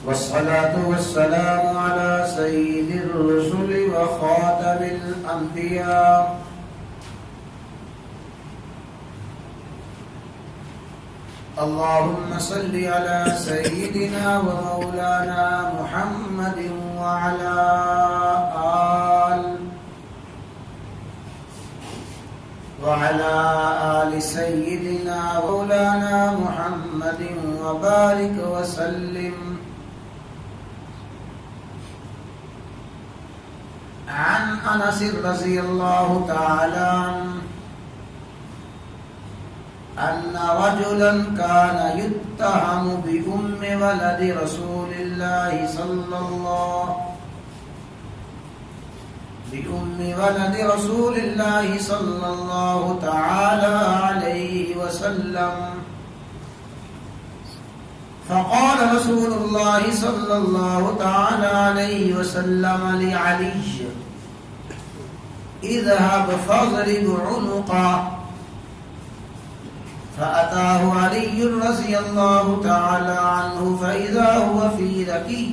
والصلاة والسلام على سيد الرسل وخاتم الأنبياء اللهم صل على سيدنا ومولانا محمد وعلى آل سيدنا ومولانا محمد وبارك وسلم. عن أنس رضي الله تعالى عنه أن رجلا كان يتهم بأم ولد رسول الله صلى الله تعالى عليه وسلم، فقال رسول الله صلى الله تعالى عليه وسلم لعلي: اذهب فاضرب عنقه. فأتاه علي رضي الله تعالى عنه فإذا هو في ركي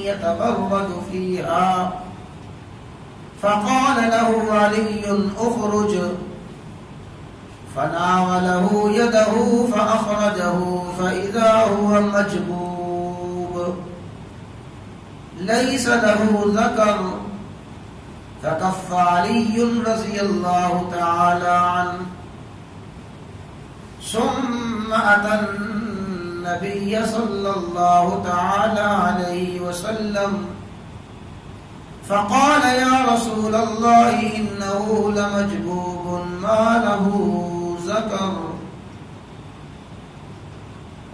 يتبرد فيها، فقال له علي: اخرج. فناوله يده فأخرجه فإذا هو مجبوب ليس له ذكر. فكف علي رضي الله تعالى عنه، ثم أتى النبي صلى الله تعالى عليه وسلم فقال: يا رسول الله إنه لمجبوب ما له ذكر،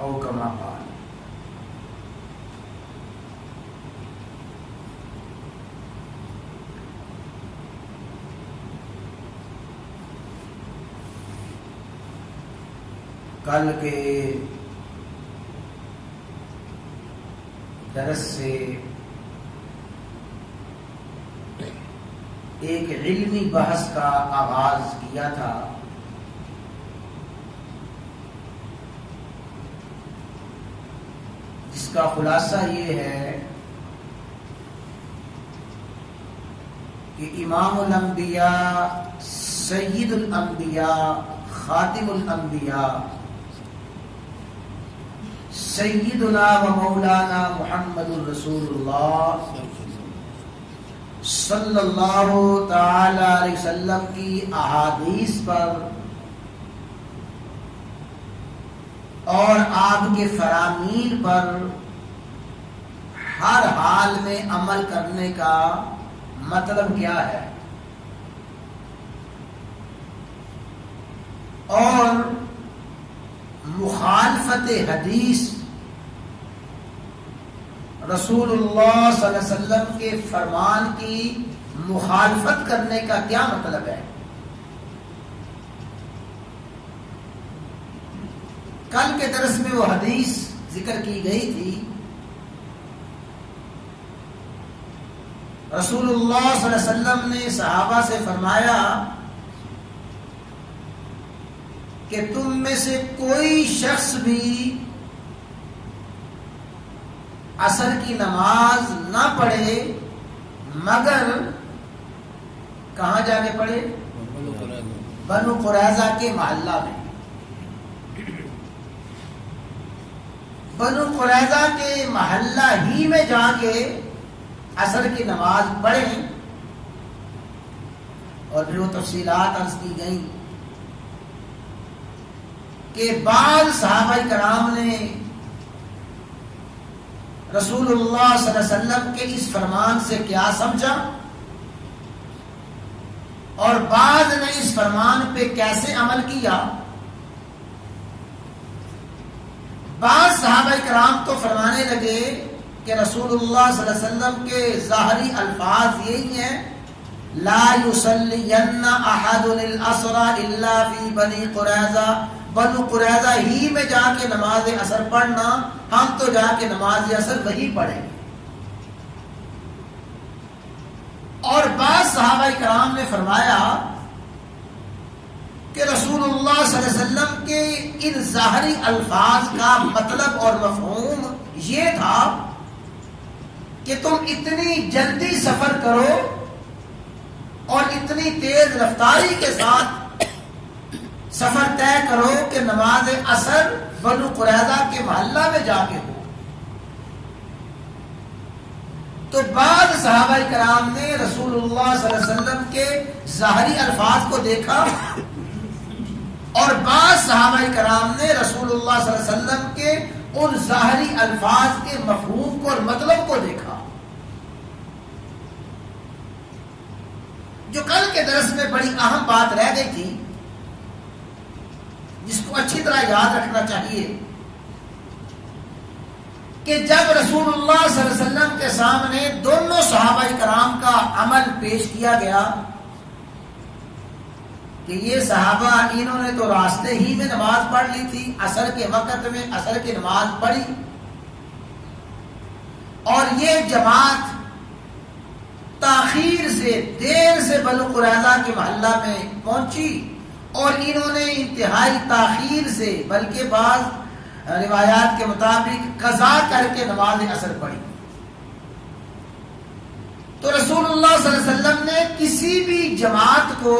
أو كما قال. کل کے درس سے ایک علمی بحث کا آغاز کیا تھا، جس کا خلاصہ یہ ہے کہ امام الانبیاء، سید الانبیاء، خاتم الانبیاء، سیدنا و مولانا محمد الرسول اللہ صلی اللہ تعالی علیہ وسلم کی احادیث پر اور آپ کے فرامین پر ہر حال میں عمل کرنے کا مطلب کیا ہے، اور مخالفت حدیث رسول اللہ صلی اللہ علیہ وسلم کے فرمان کی مخالفت کرنے کا کیا مطلب ہے۔ کل کے درس میں وہ حدیث ذکر کی گئی تھی، رسول اللہ صلی اللہ علیہ وسلم نے صحابہ سے فرمایا کہ تم میں سے کوئی شخص بھی عصر کی نماز نہ پڑھے مگر کہاں جا کے پڑھے؟ بنو قریظہ کے محلہ میں۔ بنو قریظہ کے محلہ ہی میں جا کے عصر کی نماز پڑھیں، اور پھر وہ تفصیلات عرض کی گئیں کہ بعض صحابہ کرام نے رسول اللہ صلی اللہ علیہ وسلم کے اس فرمان سے کیا سمجھا، اور بعض نے اس فرمان پہ کیسے عمل کیا۔ بعض صحابہ کرام تو فرمانے لگے کہ رسول اللہ صلی اللہ علیہ وسلم کے ظاہری الفاظ یہی ہیں: لا یصلین احد العصر الا فی بنی قریظہ، بنو قریظہ ہی میں جا کے نماز عصر پڑھنا، ہم تو جا کے نماز عصر وہی پڑھیں گے۔ اور بعض صحابہ کرام نے فرمایا کہ رسول اللہ صلی اللہ علیہ وسلم کے ان ظاہری الفاظ کا مطلب اور مفہوم یہ تھا کہ تم اتنی جلدی سفر کرو اور اتنی تیز رفتاری کے ساتھ سفر طے کرو کہ نماز عصر بنو قریظہ کے محلہ میں جا کے ہو. تو بعض صحابہ کرام نے رسول اللہ صلی اللہ علیہ وسلم کے ظاہری الفاظ کو دیکھا اور بعض صحابہ کرام نے رسول اللہ صلی اللہ علیہ وسلم کے ان ظاہری الفاظ کے مفہوم کو اور مطلب کو دیکھا. جو کل کے درس میں بڑی اہم بات رہ گئی تھی جس کو اچھی طرح یاد رکھنا چاہیے کہ جب رسول اللہ صلی اللہ علیہ وسلم کے سامنے دونوں صحابہ کرام کا عمل پیش کیا گیا کہ یہ صحابہ انہوں نے تو راستے ہی میں نماز پڑھ لی تھی، عصر کے وقت میں عصر کی نماز پڑھی، اور یہ جماعت تاخیر سے دیر سے بنو قریظہ کے محلہ میں پہنچی اور انہوں نے انتہائی تاخیر سے بلکہ بعض روایات کے مطابق قضا کر کے نماز عصر پڑھی. تو رسول اللہ صلی اللہ علیہ وسلم نے کسی بھی جماعت کو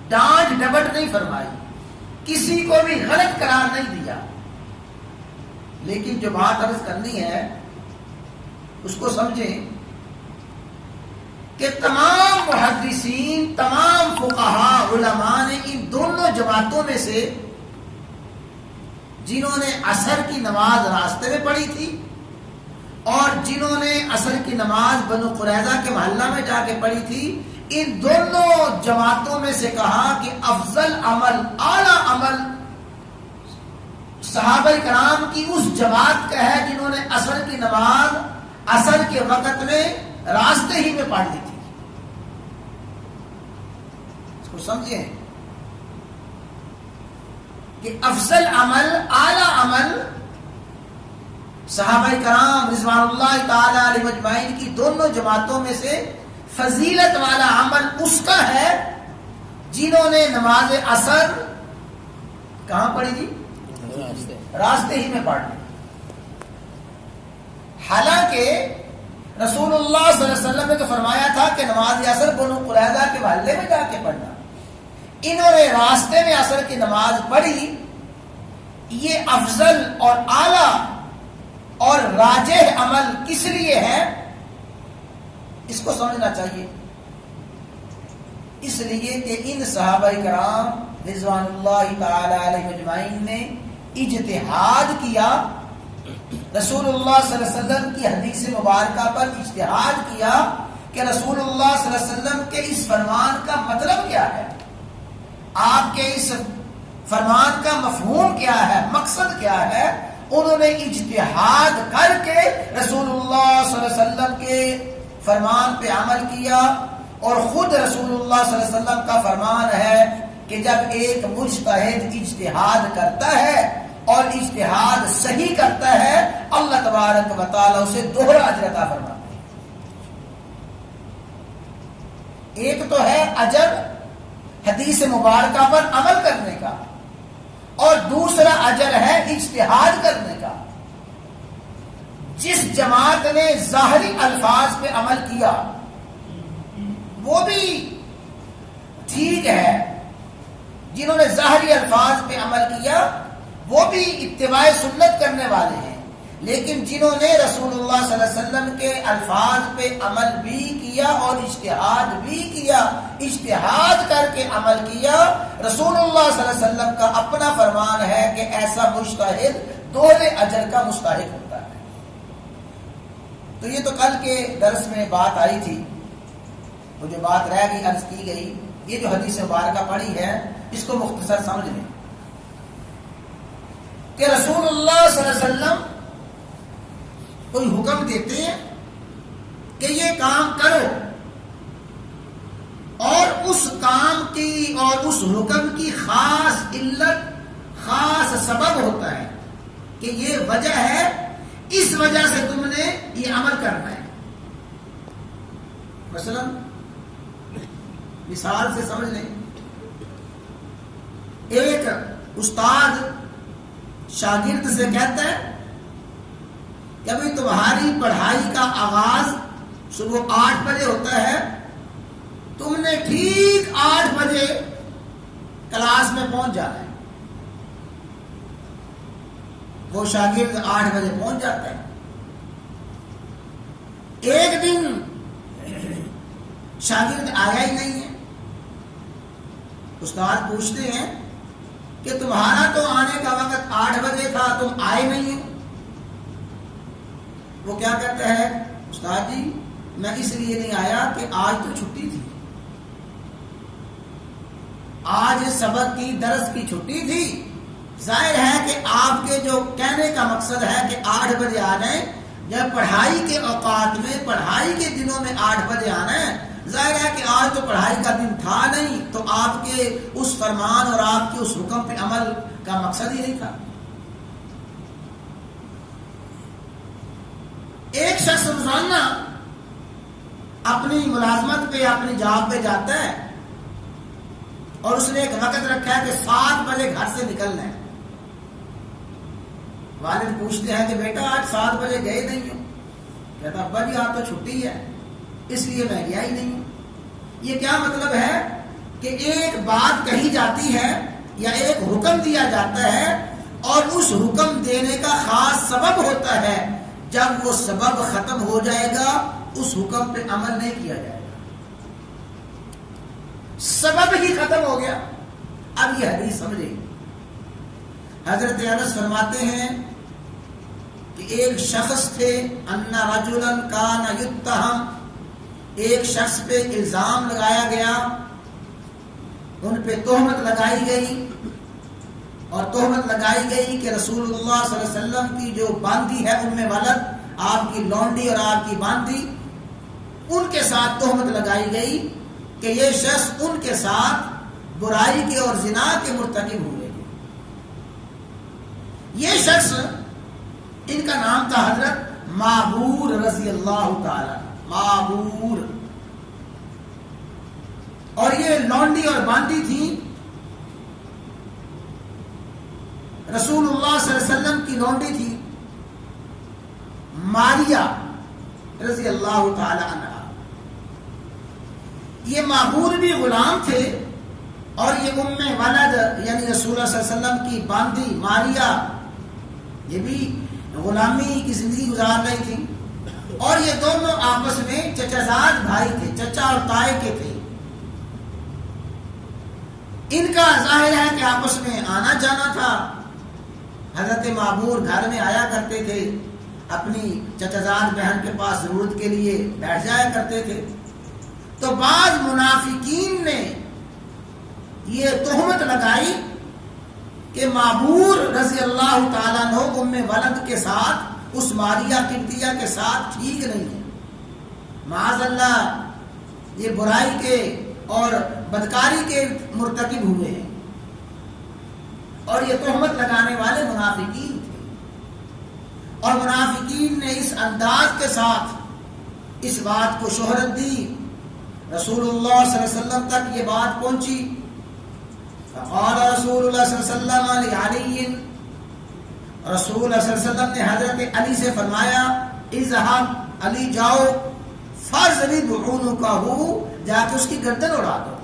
ڈانٹ ڈپٹ نہیں فرمائی، کسی کو بھی غلط قرار نہیں دیا، لیکن جو بات عرض کرنی ہے اس کو سمجھیں کہ تمام محدثین، تمام فقہاء علماء نے ان دونوں جماعتوں میں سے جنہوں نے عصر کی نماز راستے میں پڑھی تھی اور جنہوں نے عصر کی نماز بنو قریظہ کے محلہ میں جا کے پڑھی تھی، ان دونوں جماعتوں میں سے کہا کہ افضل عمل، اعلی عمل صحابہ کرام کی اس جماعت کا ہے جنہوں نے عصر کی نماز عصر کے وقت میں راستے ہی میں پڑھ لی تھی. اس کو سمجھیں کہ افضل عمل، اعلی عمل صحابہ کرام رضوان اللہ تعالی علیہ مجمعین کی دونوں جماعتوں میں سے فضیلت والا عمل اس کا ہے جنہوں نے نماز عصر کہاں پڑھی تھی؟ راستے ہی میں پڑھ لی. حالانکہ رسول اللہ صلی اللہ علیہ وسلم نے تو فرمایا تھا کہ نماز عصر بنو قریظہ کے محلے میں جا کے پڑھنا، انہوں نے راستے میں عصر کی نماز پڑھی. یہ افضل اور اعلی اور راجح عمل کس لیے ہے اس کو سمجھنا چاہیے. اس لیے کہ ان صحابہ کرام رضوان اللہ تعالی علیہ مجمعین نے اجتہاد کیا، رسول اللہ صلی اللہ علیہ وسلم کی حدیث مبارکہ پر اجتہاد کیا کہ رسول اللہ صلی اللہ علیہ وسلم کے اس فرمان کا مطلب کیا ہے، آپ کے اس فرمان کا مفہوم کیا ہے، مقصد کیا ہے. انہوں نے اجتہاد کر کے رسول اللہ صلی اللہ علیہ وسلم کے فرمان پہ عمل کیا. اور خود رسول اللہ صلی اللہ علیہ وسلم کا فرمان ہے کہ جب ایک مجتہد اجتہاد کرتا ہے اور اجتہاد صحیح کرتا ہے اللہ تبارک و تعالی اسے دوہرا اجر عطا فرماتے ہیں. ایک تو ہے اجر حدیث مبارکہ پر عمل کرنے کا اور دوسرا اجر ہے اجتہاد کرنے کا. جس جماعت نے ظاہری الفاظ پہ عمل کیا وہ بھی ٹھیک ہے، جنہوں نے ظاہری الفاظ پہ عمل کیا وہ بھی اتباع سنت کرنے والے ہیں، لیکن جنہوں نے رسول اللہ صلی اللہ علیہ وسلم کے الفاظ پہ عمل بھی کیا اور اجتہاد بھی کیا، اجتہاد کر کے عمل کیا، رسول اللہ صلی اللہ علیہ وسلم کا اپنا فرمان ہے کہ ایسا مجتہد دوہرے اجر کا مستحق ہوتا ہے. تو یہ تو کل کے درس میں بات آئی تھی، وہ جو بات رہ گئی عرض کی گئی. یہ جو حدیث مبارکہ پڑھی ہے اس کو مختصر سمجھ لیں کہ رسول اللہ صلی اللہ علیہ وسلم کوئی حکم دیتے ہیں کہ یہ کام کرو، اور اس کام کی اور اس حکم کی خاص علت، خاص سبب ہوتا ہے کہ یہ وجہ ہے، اس وجہ سے تم نے یہ عمل کرنا ہے. مثلا مثال سے سمجھ لیں، ایک استاد شاگرد سے کہتا ہے کہ ابھی تمہاری پڑھائی کا آغاز صبح 8 بجے ہوتا ہے، تم نے ٹھیک 8 بجے کلاس میں پہنچ جانا ہے۔ وہ شاگرد 8 بجے پہنچ جاتا ہے۔ ایک دن شاگرد آیا ہی نہیں ہے، استاد پوچھتے ہیں کہ تمہارا تو آنے کا وقت 8 بجے تھا، تم آئے نہیں ہو۔ وہ کیا کہتا ہے، استاد جی میں اس لیے نہیں آیا کہ آج تو چھٹی تھی، آج سبق کی درس کی چھٹی تھی۔ ظاہر ہے کہ آپ کے جو کہنے کا مقصد ہے کہ 8 بجے آ جائیں، جب پڑھائی کے اوقات میں پڑھائی کے دنوں میں 8 بجے آنا ہے، ظاہر ہے کہ آج تو پڑھائی کا دن تھا نہیں، تو آپ کے اس فرمان اور آپ کے اس حکم پہ عمل کا مقصد ہی نہیں تھا۔ ایک شخص روزانہ اپنی ملازمت پہ اپنی جاب پہ جاتا ہے اور اس نے ایک وقت رکھا ہے کہ 7 بجے گھر سے نکلنا ہے۔ والد پوچھتے ہیں کہ بیٹا آج 7 بجے گئے نہیں ہو؟ کہتا ابا جی آج تو چھٹی ہے اس لیے میں گیا ہی نہیں ہوں۔ یہ کیا مطلب ہے کہ ایک بات کہی جاتی ہے یا ایک حکم دیا جاتا ہے اور اس حکم دینے کا خاص سبب ہوتا ہے، جب وہ سبب ختم ہو جائے گا اس حکم پہ عمل نہیں کیا جائے گا۔ سبب ہی ختم ہو گیا۔ اب یہ حدیث سمجھے، حضرت انس فرماتے ہیں کہ ایک شخص تھے، ان رجلا کان یتهم، ایک شخص پہ الزام لگایا گیا، ان پہ تہمت لگائی گئی، اور تہمت لگائی گئی کہ رسول اللہ صلی اللہ علیہ وسلم کی جو باندی ہے ام ولد، آپ کی لونڈی اور آپ کی باندی، ان کے ساتھ تہمت لگائی گئی کہ یہ شخص ان کے ساتھ برائی کے اور زنا کے مرتکب ہوئے۔ یہ شخص، ان کا نام تھا حضرت معبور رضی اللہ تعالی، معبور، اور یہ لونڈی اور باندی تھی رسول اللہ صلی اللہ علیہ وسلم کی لونڈی تھی ماریہ رضی اللہ تعالی عنہ۔ یہ معبور بھی غلام تھے اور یہ ام ولد یعنی رسول اللہ صلی اللہ علیہ وسلم کی باندی ماریہ یہ بھی غلامی کی زندگی گزار رہی تھی، اور یہ دونوں آپس میں چچازاد بھائی تھے، چچا اور تائی کے تھے۔ ان کا ظاہر ہے کہ آپس میں آنا جانا تھا۔ حضرت معبور گھر میں آیا کرتے تھے، اپنی چچازاد بہن کے پاس ضرورت کے لیے بیٹھ جایا کرتے تھے۔ تو بعض منافقین نے یہ تہمت لگائی کہ معبور رضی اللہ تعالیٰ عنہ ام ولد کے ساتھ، اس ماریہ قبطیہ کے ساتھ ٹھیک نہیں ہے، معاذ اللہ یہ برائی کے اور بدکاری کے مرتکب ہوئے ہیں، اور یہ تہمت لگانے والے منافقین تھے۔ اور منافقین نے اس انداز کے ساتھ اس بات کو شہرت دی، رسول اللہ صلی اللہ علیہ وسلم تک یہ بات پہنچی۔ فقال رسول اللہ صلی اللہ علیہ وسلم علی، رسول اللہ صلی اللہ علیہ وسلم نے حضرت علی سے فرمایا، اذهب علی جاؤ، فاضرب عنقه، جا کے اس کی گردن اڑا دو۔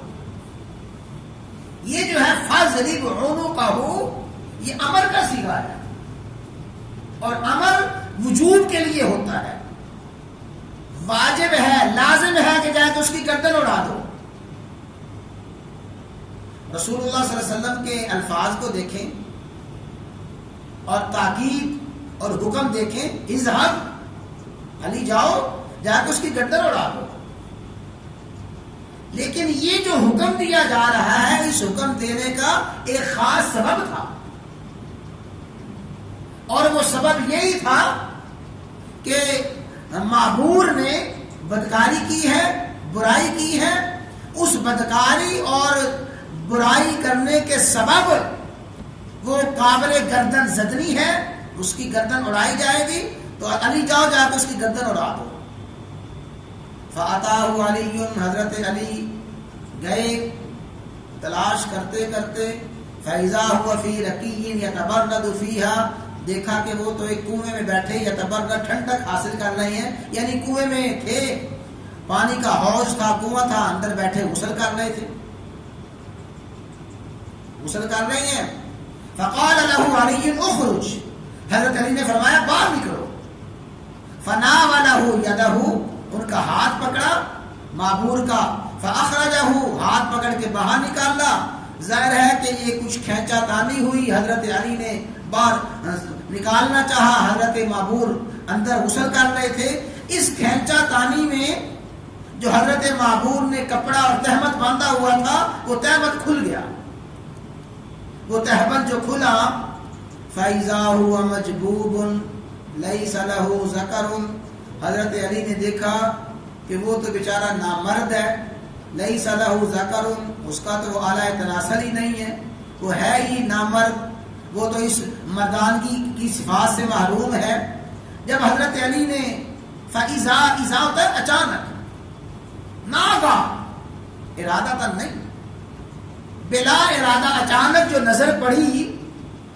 یہ جو ہے فاضرب عنقه، یہ امر کا صیغہ ہے، اور امر وجوب کے لیے ہوتا ہے، واجب ہے، لازم ہے کہ جا کے اس کی گردن اڑا دو۔ رسول اللہ صلی اللہ علیہ وسلم کے الفاظ کو دیکھیں اور تاکید اور حکم دیکھیں، اذهب علی جاؤ، جا کے اس کی گردن اڑا دو۔ لیکن یہ جو حکم دیا جا رہا ہے، اس حکم دینے کا ایک خاص سبب تھا، اور وہ سبب یہی تھا کہ معبور نے بدکاری کی ہے، برائی کی ہے، اس بدکاری اور برائی کرنے کے سبب وہ قابل گردن زدنی ہے، اس کی گردن اڑائی جائے گی، تو علی جاؤ، جا کے اس کی گردن اڑا دو۔ فَأَتَاهُ عَلِيٌّ، حضرت علی گئے تلاش کرتے کرتے، فَإِذَا هُوَ فِي رَقِيٍّ يَتَبَرَّدُ فِيهَا، دیکھا کہ وہ تو ایک کنویں میں بیٹھے یا تبرہ ٹھنڈک حاصل کر رہے ہیں، یعنی کنویں میں تھے، پانی کا حوض تھا، کنواں تھا، اندر بیٹھے غسل کر رہے تھے، غسل کر رہے ہیں. فقال له علی اخرج، حضرت علی نے فرمایا باہر نکلو. فناولہ یدہ، ان کا ہاتھ پکڑا معبور کا، فاخرجہ، ہاتھ پکڑ کے باہر نکالا. ظاہر ہے کہ یہ کچھ کھینچا تانی ہوئی، حضرت علی نے باہر نکالنا چاہا، حضرت معبور اندر غسل کر رہے تھے. اس کھینچا تانی میں جو حضرت معبور نے کپڑا اور تہمت باندھا ہوا تھا وہ تہمت کھل گیا. وہ تہمت جو کھلا، فَإِذَا هُوَ مَجْبُوبٌ لَيْسَ لَهُ ذَكَرٌ، حضرت علی نے دیکھا کہ وہ تو بیچارہ نامرد ہے. لَيْسَ لَهُ ذَكَرٌ، اس کا تو وہ اعلیٰ تناسل ہی نہیں ہے، وہ ہے ہی نامرد، وہ تو اس مردانگی کی صفات سے محروم ہے. جب حضرت علی نے فَإِذَا، اِذَا ہوتا ہے اچانک، ناگہاں، ارادہ تھا نہیں، بلا ارادہ اچانک جو نظر پڑی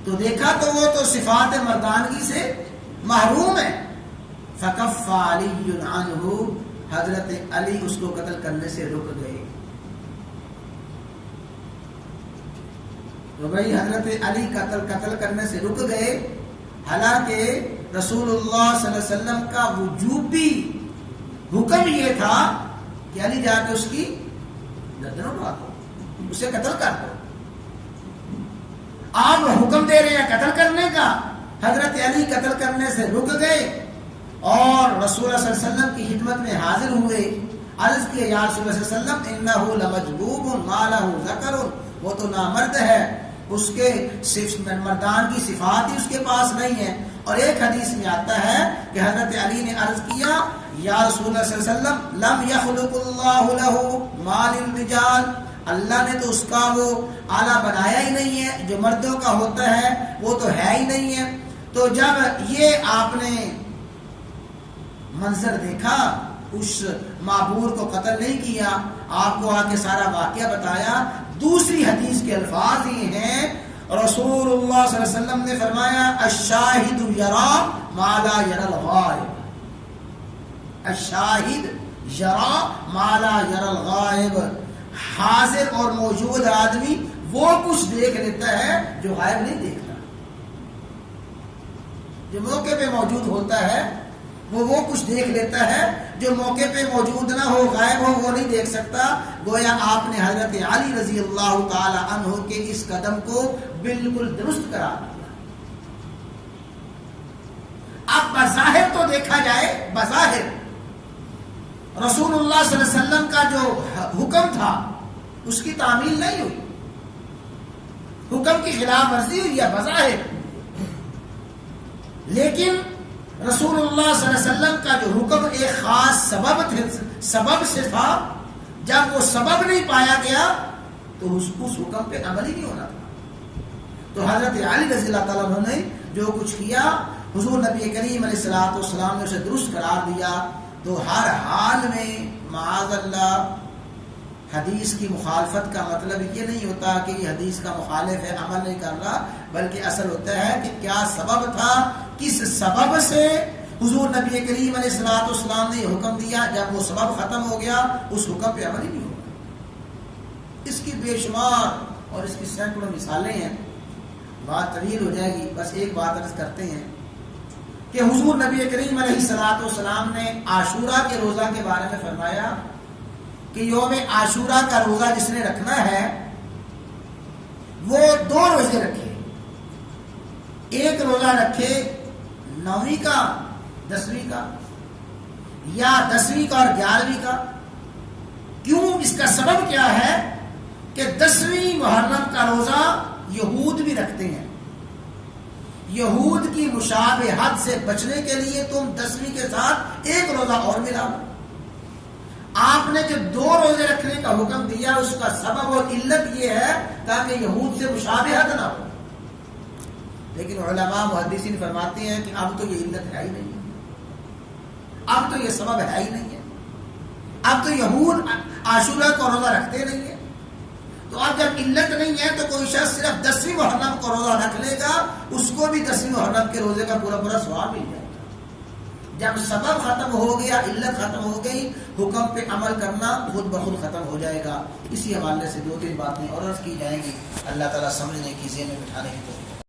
تو دیکھا تو وہ تو صفات مردانگی سے محروم ہے. فَكَفَّ عَلِيٌّ عَنْهُ، حضرت علی اس کو قتل کرنے سے رک گئے. تو بھائی حضرت علی قتل کرنے سے رک گئے، حالانکہ رسول اللہ صلی اللہ علیہ وسلم کا وجوبی حکم یہ تھا کہ علی جا کے اس کی گردن اڑوا دو، اسے قتل کر دو. آپ حکم دے رہے ہیں قتل کرنے کا، حضرت علی قتل کرنے سے رک گئے اور رسول اللہ صلی اللہ علیہ وسلم کی خدمت میں حاضر ہوئے. عرض کیا یا رسول اللہ صلی اللہ علیہ وسلم انہ لمجبوب ما لہ ذکر، وہ تو نامرد ہے، اس کے مردان کی صفات ہی اس کے پاس نہیں ہے. اور ایک حدیث میں آتا ہے کہ حضرت علی نے عرض کیا یا رسول اللہ صلی اللہ علیہ وسلم لم یخلق اللہ لہ ما للرجال، اللہ نے تو اس کا وہ آلہ بنایا ہی نہیں ہے، جو مردوں کا ہوتا ہے وہ تو ہے ہی نہیں ہے. تو جب یہ آپ نے منظر دیکھا، اس معبور کو قتل نہیں کیا، آپ کو آ کے سارا واقعہ بتایا. دوسری حدیث کے الفاظ یہ ہیں، رسول اللہ صلی اللہ علیہ وسلم نے فرمایا الشاہد یرا ما لا یرا الغائب، الشاہد یرا ما لا یرا الغائب، حاضر اور موجود آدمی وہ کچھ دیکھ لیتا ہے جو غائب نہیں دیکھتا. جو موقع پہ موجود ہوتا ہے وہ کچھ دیکھ لیتا ہے، جو موقع پہ موجود نہ ہو، غائب ہو، وہ نہیں دیکھ سکتا. گویا آپ نے حضرت علی رضی اللہ تعالی عنہ کے اس قدم کو بالکل درست قرار دیا. اب بظاہر تو دیکھا جائے، بظاہر رسول اللہ صلی اللہ علیہ وسلم کا جو حکم تھا اس کی تعمیل نہیں ہوئی، حکم کی خلاف ورزی ہوئی ہے بظاہر. لیکن رسول اللہ صلی اللہ علیہ وسلم کا جو حکم ایک خاص سبب سے تھا، جب وہ سبب نہیں پایا گیا تو اس حکم پہ عمل ہی نہیں ہونا تھا. تو حضرت علی رضی اللہ تعالیٰ عنہ نے جو کچھ کیا، حضور نبی کریم علیہ الصلوۃ والسلام نے اسے درست قرار دیا. تو ہر حال میں معاذ اللہ حدیث کی مخالفت کا مطلب یہ نہیں ہوتا کہ یہ حدیث کا مخالف ہے، عمل نہیں کر رہا، بلکہ اصل ہوتا ہے کہ کیا سبب تھا، کس سبب سے حضور نبی کریم علیہ الصلوۃ والسلام نے یہ حکم دیا. جب وہ سبب ختم ہو گیا اس حکم پہ عمل ہی نہیں ہوگا. اس کی بے شمار اور اس کی سینکڑوں مثالیں ہیں، بات طویل ہو جائے گی. بس ایک بات عرض کرتے ہیں کہ حضور نبی کریم علیہ الصلوۃ والسلام نے عاشورہ کے روزہ کے بارے میں فرمایا کہ یوم عاشورہ کا روزہ جس نے رکھنا ہے وہ 2 روزے رکھے. ایک روزہ رکھے 9ویں کا 10ویں کا، یا 10ویں کا اور 11ویں کا. کیوں؟ اس کا سبب کیا ہے کہ 10ویں محرم کا روزہ یہود بھی رکھتے ہیں. یہود کی مشابہت سے بچنے کے لیے تم 10ویں کے ساتھ ایک روزہ اور ملا. آپ نے جو 2 روزے رکھنے کا حکم دیا اس کا سبب اور علت یہ ہے تاکہ یہود سے مشابہت نہ ہو. لیکن علماء محدثین فرماتے ہیں کہ اب تو یہ علت ہے ہی نہیں، اب تو یہ سبب ہے ہی نہیں ہے. اب تو یہود عاشورہ کو روزہ رکھتے نہیں ہیں. تو اب جب علت نہیں ہے تو کوئی شخص صرف 10ویں محرم کو روزہ رکھ لے گا، اس کو بھی 10 محرم کے روزے کا پورا پورا ثواب مل جائے گا۔ جب سبب ختم ہو گیا، علت ختم ہو گئی، حکم پہ عمل کرنا خود بخود ختم ہو جائے گا۔ اسی حوالے سے 2-3 باتیں اور عرض کی جائیں گی، اللہ تعالیٰ سمجھنے کی ذہن میں بٹھانے کی توفیق